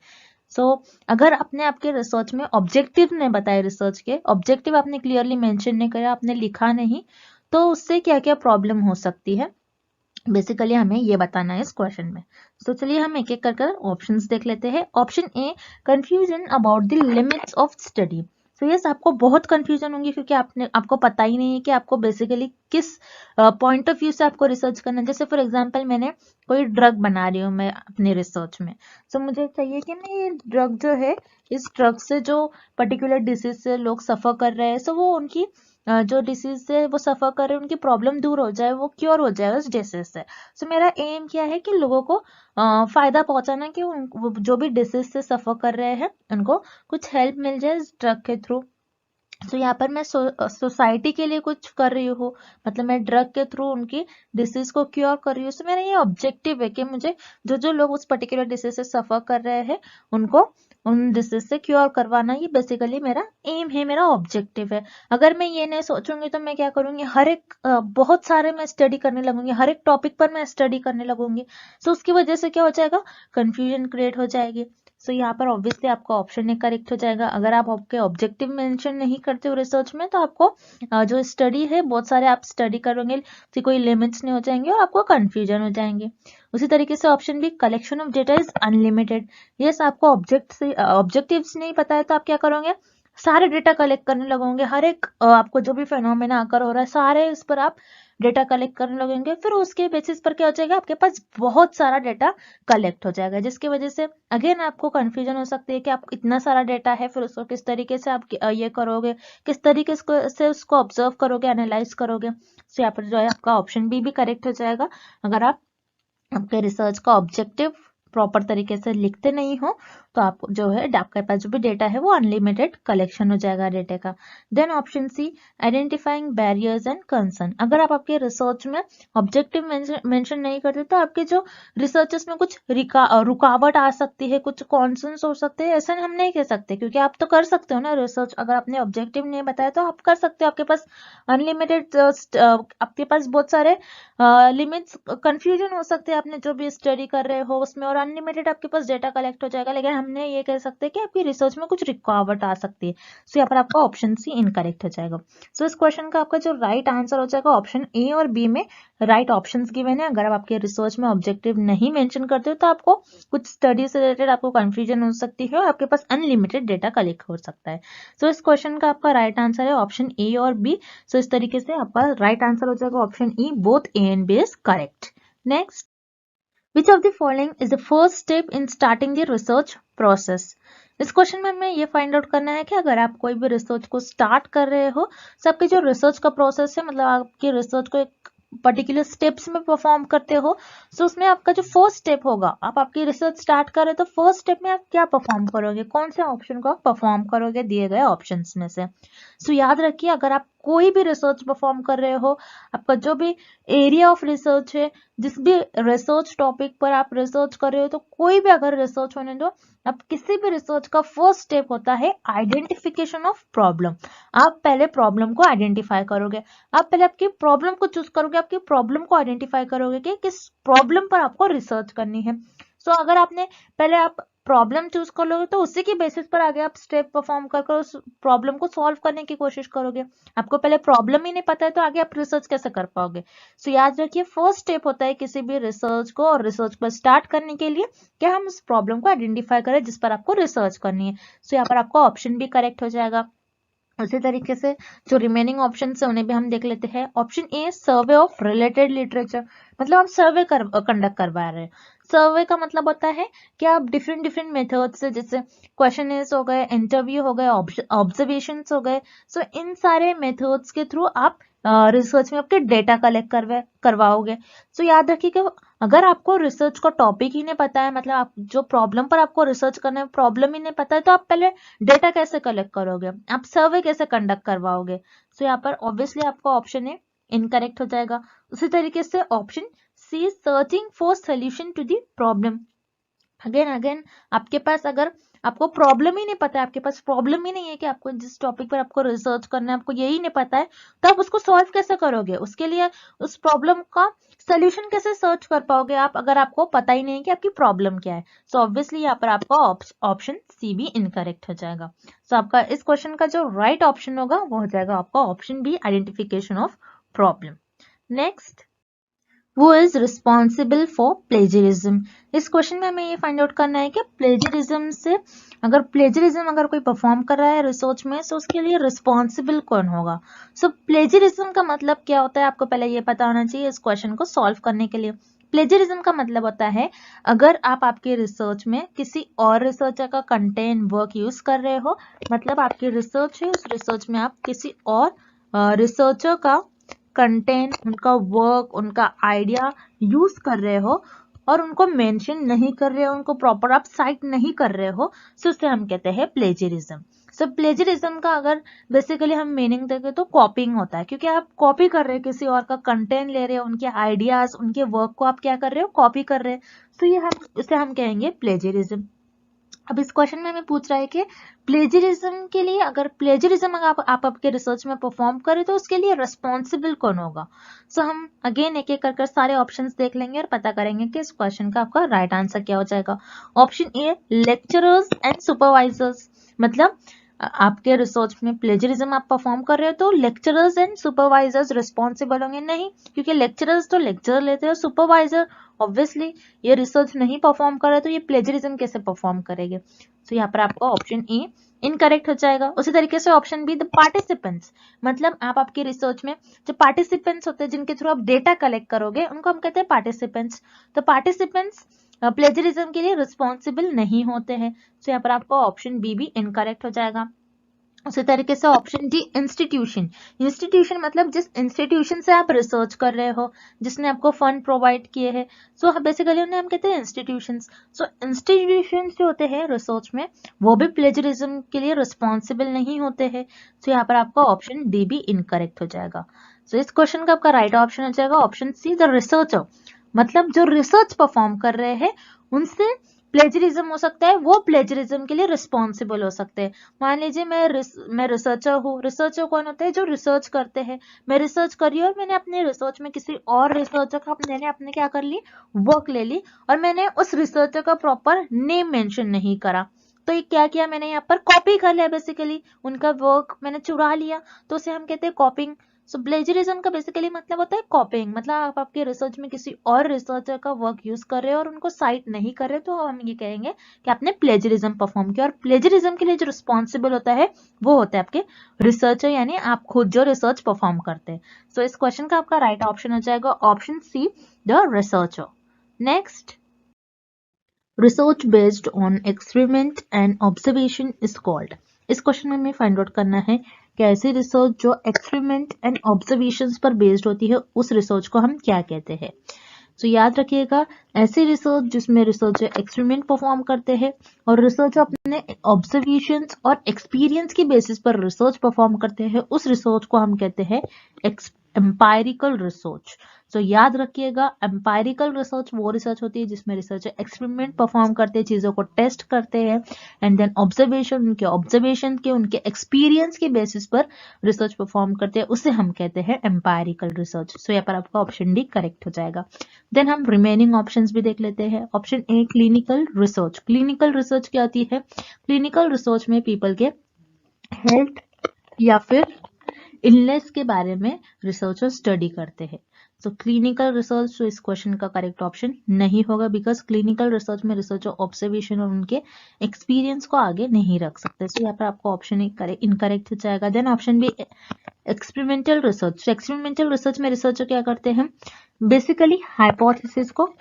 सो अगर आपने आपके रिसर्च में ऑब्जेक्टिव नहीं बताए, रिसर्च के ऑब्जेक्टिव आपने क्लियरली मेंशन नहीं करा, आपने लिखा नहीं, तो उससे क्या क्या प्रॉब्लम हो सकती है बेसिकली हमें ये बताना है इस क्वेश्चन में। तो चलिए हम एक एक कर ऑप्शंस देख लेते हैं। Option A, confusion about the limits of study, so yes, आपको बहुत कंफ्यूजन होंगी क्योंकि आपको पता ही नहीं है कि आपको बेसिकली किस पॉइंट ऑफ व्यू से आपको रिसर्च करना है। जैसे फॉर एग्जांपल मैंने कोई ड्रग बना रही हूँ मैं अपने रिसर्च में, सो मुझे चाहिए कि मैं ये ड्रग जो है, इस ड्रग से जो पर्टिकुलर डिसीज से लोग सफ़र कर रहे हैं, सो वो उनकी जो डिसीज से वो सफ़र कर रहे हैं उनकी प्रॉब्लम दूर हो जाए, वो क्योर हो जाए उस डिसीज से। सो मेरा एम क्या है कि लोगों को फायदा पहुंचाना, कि वो जो भी डिसीज से सफ़र कर रहे हैं उनको कुछ हेल्प मिल जाए इस ड्रग के थ्रू। तो यहाँ पर मैं सोसाइटी के लिए कुछ कर रही हूँ, मतलब मैं ड्रग के थ्रू उनकी डिसीज को क्योर कर रही हूँ। तो मेरा ये ऑब्जेक्टिव है कि मुझे जो लोग उस पर्टिकुलर डिसीज से सफर कर रहे हैं उनको उन डिसीज से क्योर करवाना, ये बेसिकली मेरा एम है, मेरा ऑब्जेक्टिव है। अगर मैं ये नहीं सोचूंगी तो मैं क्या करूंगी, हर एक बहुत सारे मैं स्टडी करने लगूंगी, हर एक टॉपिक पर मैं स्टडी करने लगूंगी। सो उसकी वजह से क्या हो जाएगा, कंफ्यूजन क्रिएट हो जाएगी। सो यहाँ पर ऑब्वियसली आपका ऑप्शन ए करेक्ट हो जाएगा। अगर आप आपके ऑब्जेक्टिव मेंशन नहीं करते हो रिसर्च में तो आपको जो स्टडी है, बहुत सारे आप स्टडी करोगे तो कोई लिमिट्स नहीं हो जाएंगे और आपको कंफ्यूजन हो जाएंगे। उसी तरीके से option B, collection of data is unlimited. Yes, आपको ऑब्जेक्टिव्स नहीं पता है तो आप क्या करोगे, सारे डेटा कलेक्ट करने लगोगे, हर एक आपको जो भी फेनोमेना आकर हो रहा है सारे इस पर आप डेटा कलेक्ट करने लगेंगे। फिर उसके बेसिस पर क्या हो जाएगा, आपके पास बहुत सारा डेटा कलेक्ट हो जाएगा, जिसकी वजह से अगेन आपको कंफ्यूजन हो सकती है कि आप इतना सारा डेटा है, फिर उसको किस तरीके से आप ये करोगे, किस तरीके से उसको ऑब्जर्व करोगे, एनालाइज करोगे। सो यहाँ पर जो है आपका ऑप्शन बी भी करेक्ट हो जाएगा। अगर आप आपके रिसर्च का ऑब्जेक्टिव प्रॉपर तरीके से लिखते नहीं हो तो आप जो है आपके पास जो भी डेटा है वो अनलिमिटेड कलेक्शन हो जाएगा डेटा का। Then option C, identifying barriers and concern. अगर आप आपके रिसर्च में ऑब्जेक्टिव मेंशन नहीं करते तो आपके जो रिसर्चेस में कुछ रुकावट आ सकती है, कुछ कॉन्सर्न्स हो सकते हैं, ऐसा हम नहीं कह सकते क्योंकि आप तो कर सकते हो ना रिसर्च। अगर आपने ऑब्जेक्टिव नहीं बताया तो आप कर सकते हो, आपके पास अनलिमिटेड आपके पास बहुत सारे लिमिट्स, कंफ्यूजन हो सकते हैं आपने जो भी स्टडी कर रहे हो उसमें, और अनलिमिटेड आपके पास डेटा कलेक्ट हो जाएगा, लेकिन हमने ये कह सकते हैं कि आपकी रिसर्च में कुछ रुकावट आ सकती है। सो यहाँ पर आपका ऑप्शन सी इनकरेक्ट हो जाएगा। सो इस क्वेश्चन का आपका जो राइट आंसर हो जाएगा ऑप्शन ए और बी में राइट ऑप्शंस गिवन है। अगर आप आपके रिसर्च में ऑब्जेक्टिव नहीं मेंशन करते हो तो आपको कुछ स्टडी से रिलेटेड आपको कंफ्यूजन हो सकती है और आपके पास अनलिमिटेड डेटा कलेक्ट हो सकता है। सो इस क्वेश्चन का आपका राइट आंसर है ऑप्शन ए और बी। सो इस तरीके से आपका राइट आंसर हो जाएगा option E, both A and B is correct. Next, which of the following is the first step in starting the research process? इस क्वेश्चन में हमें ये फाइंड आउट करना है कि अगर आप कोई भी रिसर्च को स्टार्ट कर रहे हो तो आपके जो रिसर्च का प्रोसेस है, मतलब आपकी रिसर्च को एक पर्टिकुलर स्टेप्स में परफॉर्म करते हो, सो उसमें आपका जो फर्स्ट स्टेप होगा, आप आपकी रिसर्च स्टार्ट कर रहे हो तो फर्स्ट स्टेप में आप क्या परफॉर्म करोगे, कौन से ऑप्शन को आप परफॉर्म करोगे दिए गए ऑप्शंस में से। सो याद रखिए, अगर आप कोई भी रिसर्च परफॉर्म कर रहे हो, आपका जो भी एरिया ऑफ रिसर्च है, जिस भी रिसर्च टॉपिक पर आप रिसर्च कर रहे हो, तो कोई भी अगर रिसर्च होने दो, अब किसी भी रिसर्च का फर्स्ट स्टेप होता है आइडेंटिफिकेशन ऑफ प्रॉब्लम। आप पहले प्रॉब्लम को आइडेंटिफाई करोगे, आप पहले आपकी प्रॉब्लम को चूज करोगे, आपकी प्रॉब्लम को आइडेंटिफाई करोगे कि किस प्रॉब्लम पर आपको रिसर्च करनी है। सो अगर आपने पहले आप प्रॉब्लम चूज कर लोगे तो उसी की बेसिस पर आगे आप स्टेप परफॉर्म कर उस प्रॉब्लम को सॉल्व करने की कोशिश करोगे। आपको पहले प्रॉब्लम ही नहीं पता है तो आगे आप रिसर्च कैसे कर पाओगे। सो याद रखिए, फर्स्ट स्टेप होता है किसी भी रिसर्च को और रिसर्च को स्टार्ट करने के लिए कि हम उस प्रॉब्लम को आइडेंटिफाई करें जिस पर आपको रिसर्च करनी है। सो यहाँ पर आपका ऑप्शन भी करेक्ट हो जाएगा। उसी तरीके से जो रिमेनिंग ऑप्शन है उन्हें भी हम देख लेते हैं। Option A, survey of related literature, मतलब आप सर्वे कंडक्ट करवा रहे हैं। सर्वे का मतलब होता है कि आप डिफरेंट डिफरेंट मेथड से, जैसे क्वेश्चनर्स हो गए, इंटरव्यू हो गए, ऑब्जर्वेशंस हो गए, सो इन सारे मेथड्स के थ्रू आप रिसर्च में आपके डेटा कलेक्ट करवाओगे। सो याद रखिए कि अगर आपको रिसर्च का टॉपिक ही नहीं पता है, मतलब आप जो प्रॉब्लम पर आपको रिसर्च करना है प्रॉब्लम ही नहीं पता है, तो आप पहले डेटा कैसे कलेक्ट करोगे, आप सर्वे कैसे कंडक्ट करवाओगे। सो यहाँ पर ऑब्वियसली आपका ऑप्शन ए इनकरेक्ट हो जाएगा। उसी तरीके से option C, searching for solution to the problem. Again आपके पास अगर आपको प्रॉब्लम ही नहीं पता है, आपके पास प्रॉब्लम ही नहीं है कि आपको जिस टॉपिक पर आपको रिसर्च करना है आपको यही नहीं पता है, तो आप उसको सॉल्व कैसे करोगे, उसके लिए उस प्रॉब्लम का सोल्यूशन कैसे सर्च कर पाओगे आप, अगर आपको पता ही नहीं कि आपकी प्रॉब्लम क्या है। सो ऑब्वियसली यहाँ पर आपका ऑप्शन सी भी इनकरेक्ट हो जाएगा। सो आपका इस क्वेश्चन का जो राइट ऑप्शन होगा वो हो जाएगा आपका option B, identification of problem. Next, Who is responsible for plagiarism? इस क्वेश्चन में हमें ये फाइंड आउट करना है कि प्लेजरिज्म से अगर कोई परफॉर्म कर रहा है रिसर्च में तो उसके लिए रिस्पॉन्सिबल कौन होगा। सो प्लेजरिज्म का मतलब क्या होता है आपको पहले ये पता होना चाहिए इस क्वेश्चन को सॉल्व करने के लिए। प्लेजरिज्म का मतलब होता है अगर आप आपके रिसर्च में किसी और रिसर्चर का कंटेंट वर्क यूज कर रहे हो, मतलब आपकी रिसर्च है उस रिसर्च में आप किसी और रिसर्चर का कंटेंट, उनका वर्क, उनका आइडिया यूज कर रहे हो और उनको मेंशन नहीं कर रहे हो, उनको प्रॉपर आप साइट नहीं कर रहे हो, तो उसे हम कहते हैं प्लेजरिज्म। सो प्लेजरिज्म का अगर बेसिकली हम मीनिंग देखें तो कॉपिंग होता है, क्योंकि आप कॉपी कर रहे हो, किसी और का कंटेंट ले रहे हो, उनके आइडियाज, उनके वर्क को आप क्या कर रहे हो, कॉपी कर रहे हो। तो ये इसे हम कहेंगे प्लेजरिज्म। अब इस क्वेश्चन में हमें पूछ रहा है कि प्लेजरिज्म के लिए, अगर प्लेजरिज्म अगर आप आपके रिसर्च में परफॉर्म करें तो उसके लिए रिस्पॉन्सिबल कौन होगा। सो हम अगेन एक एक कर सारे ऑप्शंस देख लेंगे और पता करेंगे कि इस क्वेश्चन का आपका राइट आंसर क्या हो जाएगा। Option A lecturers and supervisors, मतलब आपके रिसर्च में प्लेजरिज्म आप परफॉर्म कर रहे हो तो लेक्चरर्स एंड सुपरवाइजर्स रिस्पॉन्सिबल होंगे। नहीं, क्योंकि लेक्चरर्स तो लेक्चर लेते हैं, सुपरवाइजर ऑब्वियसली ये रिसर्च नहीं परफॉर्म कर रहे तो ये प्लेजरिज्म कैसे परफॉर्म करेंगे। तो यहाँ पर आपका ऑप्शन ए इनकरेक्ट हो जाएगा। उसी तरीके से ऑप्शन बी द पार्टिसिपेंट्स, मतलब आप आपके रिसर्च में जो पार्टिसिपेंट्स होते हैं जिनके थ्रू आप डेटा कलेक्ट करोगे उनको हम कहते हैं पार्टिसिपेंट्स। तो पार्टिसिपेंट्स प्लेजरिज्म के लिए रिस्पॉन्सिबल नहीं होते हैं। तो यहाँ पर आपका ऑप्शन बी भी इनकरेक्ट हो जाएगा। उसी तरीके से ऑप्शन डी इंस्टीट्यूशन, इंस्टीट्यूशन मतलब जिस इंस्टीट्यूशन से आप रिसर्च कर रहे हो, जिसने आपको फंड प्रोवाइड किए हैं, सो बेसिकली उन्हें हम कहते हैं इंस्टीट्यूशंस। सो इंस्टीट्यूशंस जो होते हैं रिसर्च में वो भी प्लेजरिज्म के लिए रिस्पॉन्सिबल नहीं होते हैं। तो यहाँ पर आपका ऑप्शन डी भी इनकरेक्ट हो जाएगा। सो इस क्वेश्चन का आपका राइट ऑप्शन हो जाएगा ऑप्शन सी द रिसर्चर, मतलब जो रिसर्च परफॉर्म कर रहे हैं उनसे प्लेजरिज्म हो सकता है, वो प्लेजरिज्म के लिए रिस्पॉन्सिबल हो सकते हैं। मान लीजिए मैं रिसर्चर हूँ, रिसर्चर कौन होते हैं, जो रिसर्च करते हैं। मैं रिसर्च कर रही हूँ और मैंने अपने रिसर्च में किसी और रिसर्चर का मैंने अपने क्या कर ली, वर्क ले ली, और मैंने उस रिसर्चर का प्रॉपर नेम मेंशन नहीं करा। तो ये क्या किया मैंने, यहाँ पर कॉपी कर लिया, बेसिकली उनका वर्क मैंने चुरा लिया, तो उसे हम कहते हैं कॉपिंग। सो प्लेजरिज्म का बेसिकली मतलब होता है कॉपिंग, मतलब आप आपके रिसर्च में किसी और रिसर्चर का वर्क यूज कर रहे हो और उनको साइट नहीं कर रहे, तो हम ये कहेंगे कि आपने प्लेजरिज्म परफॉर्म किया। और प्लेजरिज्म के लिए जो रिस्पॉन्सिबल होता है वो होता है आपके रिसर्चर, यानी आप खुद जो रिसर्च परफॉर्म करते हैं। सो इस क्वेश्चन का आपका राइट ऑप्शन हो जाएगा option see the researcher. Next, research based on experiment and observation is called. इस क्वेश्चन में हमें फाइंड आउट करना है कि ऐसी रिसर्च जो एक्सपेरिमेंट एंड ऑब्जर्वेशंस पर बेस्ड होती है उस रिसर्च को हम क्या कहते हैं। तो याद रखिएगा, ऐसी रिसर्च जिसमें रिसर्चर एक्सपेरिमेंट परफॉर्म करते हैं और रिसर्चर अपने ऑब्जर्वेशंस और एक्सपीरियंस की बेसिस पर रिसर्च परफॉर्म करते हैं, उस रिसर्च को हम कहते हैं एम्पायरिकल रिसर्च। तो याद रखिएगा, एम्पायरिकल रिसर्च वो रिसर्च होती है जिसमें रिसर्चर एक्सपेरिमेंट परफॉर्म करते हैं, चीजों को टेस्ट करते हैं, एंड देन ऑब्जर्वेशन, उनके ऑब्जर्वेशन के, उनके एक्सपीरियंस के बेसिस पर रिसर्च परफॉर्म करते हैं, उसे हम कहते हैं एम्पायरिकल रिसर्च। सो यहाँ पर आपका ऑप्शन डी करेक्ट हो जाएगा। देन हम रिमेनिंग ऑप्शंस भी देख लेते हैं। Option a clinical research, clinical research क्या होती है, क्लिनिकल रिसर्च में पीपल के हेल्थ या फिर इलनेस के बारे में रिसर्चर स्टडी करते हैं। तो क्लिनिकल रिसर्च तो इस क्वेश्चन का करेक्ट ऑप्शन नहीं होगा, बिकॉज क्लिनिकल रिसर्च में रिसर्चर ऑब्जर्वेशन और उनके एक्सपीरियंस को आगे नहीं रख सकते। तो यहाँ पर आपका ऑप्शन इनकरेक्ट हो जाएगा। Then option B experimental research, experimental research में रिसर्चर क्या करते हैं, बेसिकली हाइपोथेसिस को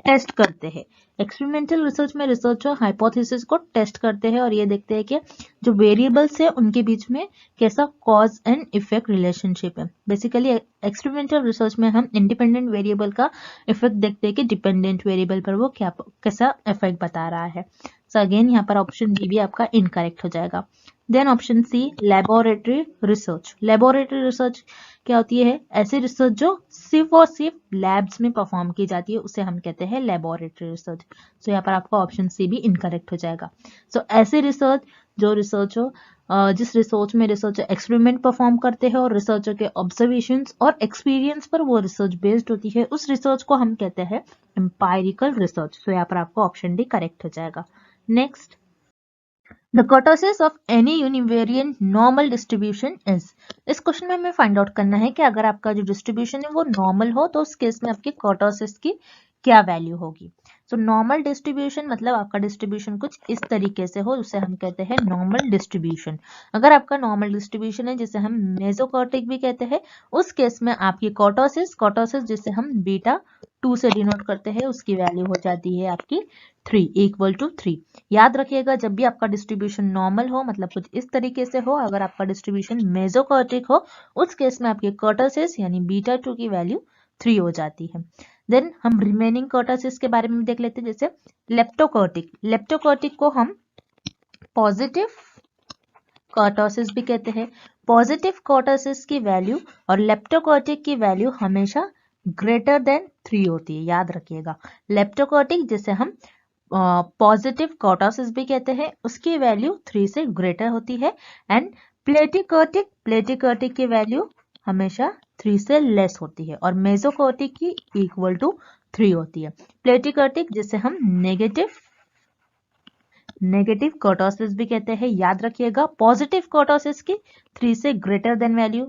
टेस्ट करते हैं। एक्सपेरिमेंटल रिसर्च में रिसर्चर हाइपोथेसिस को टेस्ट करते हैं और ये देखते हैं कि जो वेरिएबल्स है उनके बीच में कैसा कॉज एंड इफेक्ट रिलेशनशिप है। बेसिकली एक्सपेरिमेंटल रिसर्च में हम इंडिपेंडेंट वेरिएबल का इफेक्ट देखते हैं कि डिपेंडेंट वेरिएबल पर वो क्या कैसा इफेक्ट बता रहा है। सो अगेन यहाँ पर ऑप्शन बी भी आपका इनकरेक्ट हो जाएगा। Then option C laboratory research, laboratory research क्या होती है, ऐसी रिसर्च जो सिर्फ और सिर्फ लैब्स में परफॉर्म की जाती है, उसे हम कहते हैं लेबोरेटरी रिसर्च। सो यहाँ पर आपका ऑप्शन सी भी इनकरेक्ट हो जाएगा। सो ऐसी रिसर्च जो रिसर्चर जिस रिसर्च में रिसर्चर एक्सपेरिमेंट परफॉर्म करते हैं और रिसर्चर के ऑब्जर्वेशंस और एक्सपीरियंस पर वो रिसर्च बेस्ड होती है, उस रिसर्च को हम कहते हैं एम्पायरिकल रिसर्च। सो यहाँ पर आपका ऑप्शन डी करेक्ट हो जाएगा। Next, the kurtosis of any univariate normal distribution is. इस क्वेश्चन में हमें फाइंड आउट करना है कि अगर आपका जो डिस्ट्रीब्यूशन है वो नॉर्मल हो तो उस केस में आपकी कर्टोसिस की क्या वैल्यू होगी। सो नॉर्मल डिस्ट्रीब्यूशन मतलब आपका डिस्ट्रीब्यूशन कुछ इस तरीके से हो, उसे हम कहते हैं नॉर्मल डिस्ट्रीब्यूशन। अगर आपका नॉर्मल डिस्ट्रीब्यूशन है जिसे हम मेसोकॉर्टिक भी कहते हैं, उस केस में आपकी कर्टोसिस जिसे हम बीटा 2 से डिनोट करते हैं, उसकी वैल्यू हो जाती है आपकी 3 इक्वल टू 3। याद रखिएगा जब भी आपका डिस्ट्रीब्यूशन नॉर्मल हो मतलब कुछ इस तरीके से हो, अगर आपका डिस्ट्रीब्यूशन मेसोकॉर्टिक हो उस केस में आपके कर्टोसिस यानी बीटा 2 की वैल्यू 3 हो जाती है। देन हम रिमेनिंग कर्टोसिस के बारे में देख लेते हैं, जैसे लेप्टोकॉर्टिक को हम पॉजिटिव कर्टोसिस भी कहते हैं। पॉजिटिव कर्टोसिस की वैल्यू और लेप्टोकॉर्टिक की वैल्यू हमेशा ग्रेटर देन 3 होती है, याद रखिएगा। लेप्टोकॉर्टिक जिसे हम पॉजिटिव कर्टोसिस भी कहते हैं, उसकी वैल्यू 3 से ग्रेटर होती है। एंड प्लेटिकर्टिक की वैल्यू हमेशा 3 से लेस होती है और मेसोकॉर्टिक की इक्वल टू 3 होती है। प्लेटिकर्टिक जिसे हम नेगेटिव कर्टोसिस भी कहते हैं, याद रखिएगा। पॉजिटिव कर्टोसिस की 3 से ग्रेटर देन वैल्यू,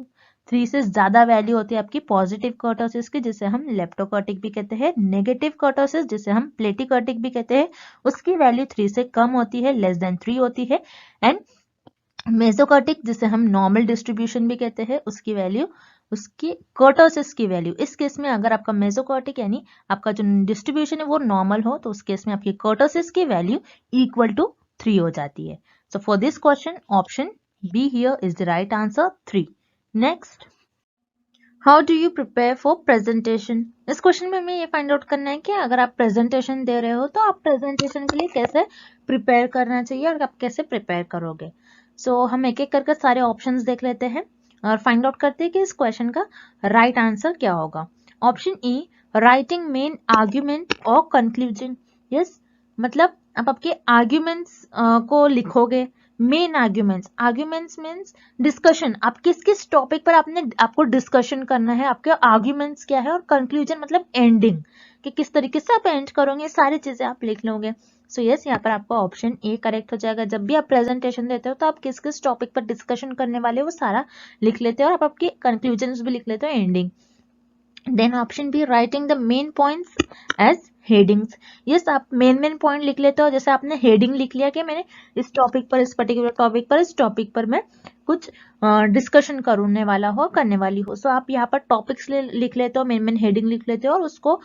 3 से ज्यादा वैल्यू होती है आपकी पॉजिटिव कर्टोसिस की, जिसे हम लेप्टोकॉर्टिक भी कहते हैं। नेगेटिव कर्टोसिस जिसे हम प्लेटिकर्टिक भी कहते हैं, उसकी वैल्यू 3 से कम होती है, लेस देन 3 होती है। एंड मेसोकॉर्टिक जिसे हम नॉर्मल डिस्ट्रीब्यूशन भी कहते हैं, उसकी वैल्यू उसकी कर्टोसिस की वैल्यू, इस केस में अगर आपका मेसोकॉर्टिक यानी आपका जो डिस्ट्रीब्यूशन है वो नॉर्मल हो तो उस केस में आपकी कर्टोसिस की वैल्यू इक्वल टू 3 हो जाती है। So for this question option be here is the right answer 3। Next, how do you prepare for presentation. इस क्वेश्चन में हमें ये फाइंड आउट करना है कि अगर आप प्रेजेंटेशन दे रहे हो तो आप प्रेजेंटेशन के लिए कैसे प्रिपेयर करना चाहिए और आप कैसे प्रिपेयर करोगे। सो हम एक एक करके सारे ऑप्शंस देख लेते हैं और फाइंड आउट करते हैं कि इस क्वेश्चन का राइट आंसर क्या होगा। Option E, writing main argument और कंक्लूजन। यस, मतलब आप आपके आर्ग्यूमेंट्स को लिखोगे। मेन आर्ग्यूमेंट्स मीन्स डिस्कशन, आप किस किस टॉपिक पर आपको डिस्कशन करना है, आपके आर्ग्यूमेंट्स क्या है, और कंक्लूजन मतलब एंडिंग, कि किस तरीके से आप एंड करोगे, सारी चीजें आप लिख लोगे। सो यस, यहाँ पर आपका ऑप्शन ए करेक्ट हो जाएगा। जब भी आप प्रेजेंटेशन देते हो तो आप किस किस टॉपिक पर डिस्कशन करने वाले हो वो सारा लिख लेते हो और आप आपके कंक्लूजन भी लिख लेते हो, ending. Then option B, writing the main points as headings. Yes, आप मेन पॉइंट लिख लेते हो, जैसे आपने हेडिंग लिख लिया कि मैंने इस टॉपिक पर, इस पर्टिकुलर टॉपिक पर, इस टॉपिक पर मैं कुछ डिस्कशन करने वाला हो, करने वाली हो। सो आप यहाँ पर टॉपिक्स लिख लेते हो, मेन हेडिंग लिख लेते हो और उसको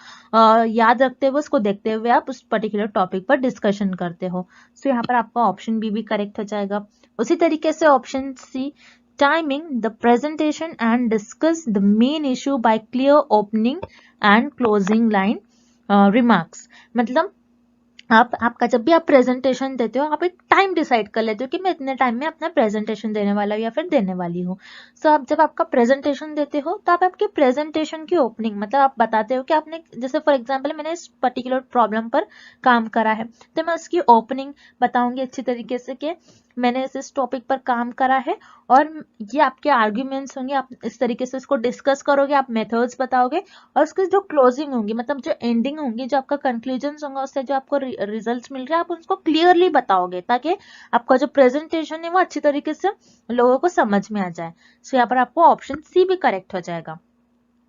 याद रखते हुए, उसको देखते हुए आप उस पर्टिकुलर टॉपिक पर डिस्कशन करते हो। सो यहाँ पर आपका ऑप्शन बी भी करेक्ट हो जाएगा। उसी तरीके से option C, timing the presentation and discuss the main issue by clear opening and closing line remarks। मतलब आपका जब भी आप प्रेजेंटेशन देते हो आप एक टाइम डिसाइड कर लेते हो कि मैं इतने टाइम में अपना प्रेजेंटेशन देने वाला हूँ या फिर देने वाली हूँ। सो आप जब आपका प्रेजेंटेशन देते हो तो आप आपके प्रेजेंटेशन की ओपनिंग, मतलब आप बताते हो कि आपने, जैसे फॉर एग्जांपल मैंने इस पर्टिकुलर प्रॉब्लम पर काम करा है तो मैं उसकी ओपनिंग बताऊंगी अच्छी तरीके से कि मैंने इस टॉपिक पर काम करा है और ये आपके आर्ग्यूमेंट्स होंगे, आप इस तरीके से इसको डिस्कस करोगे, आप मेथड्स बताओगे और उसकी जो क्लोजिंग होंगी, मतलब जो एंडिंग होंगी, जो आपका कंक्लूजन होगा, उससे जो आपको रिजल्ट्स मिल रहे हैं आप उसको क्लियरली बताओगे ताकि आपका जो प्रेजेंटेशन है वो अच्छी तरीके से लोगों को समझ में आ जाए। सो यहाँ पर आपको ऑप्शन सी भी करेक्ट हो जाएगा।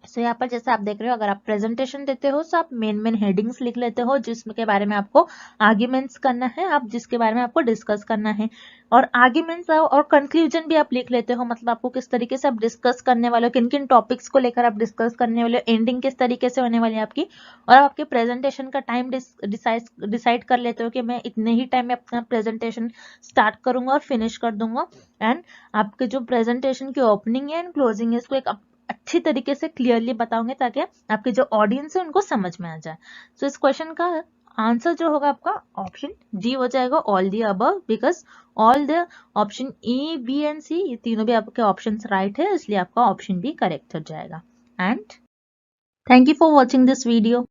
सो यहाँ पर जैसे आप देख रहे हो, अगर आप प्रेजेंटेशन देते हो तो आप मेन हेडिंग्स लिख लेते हो जिसके बारे में आपको आर्ग्यूमेंट्स करना है, आप जिसके बारे में आपको डिस्कस करना है, और आर्ग्यूमेंट्स और कंक्लूजन भी आप लिख लेते हो, मतलब आपको किस तरीके से आप डिस्कस करने वाले हो, किन किन टॉपिक्स को लेकर आप डिस्कस करने वाले हो, एंडिंग किस तरीके से होने वाली है आपकी, और आपके प्रेजेंटेशन का टाइम डिसाइड कर लेते हो कि मैं इतने ही टाइम में अपना प्रेजेंटेशन स्टार्ट करूंगा और फिनिश कर दूंगा। एंड आपके जो प्रेजेंटेशन की ओपनिंग है एंड क्लोजिंग है इसको एक अच्छी तरीके से क्लियरली बताओगे ताकि आपके जो ऑडियंस है उनको समझ में आ जाए। सो इस क्वेश्चन का आंसर जो होगा आपका ऑप्शन डी हो जाएगा, all the above, because all the option A, B and C ये तीनों भी आपके ऑप्शंस राइट है, इसलिए आपका ऑप्शन बी करेक्ट हो जाएगा। And thank you for watching this video.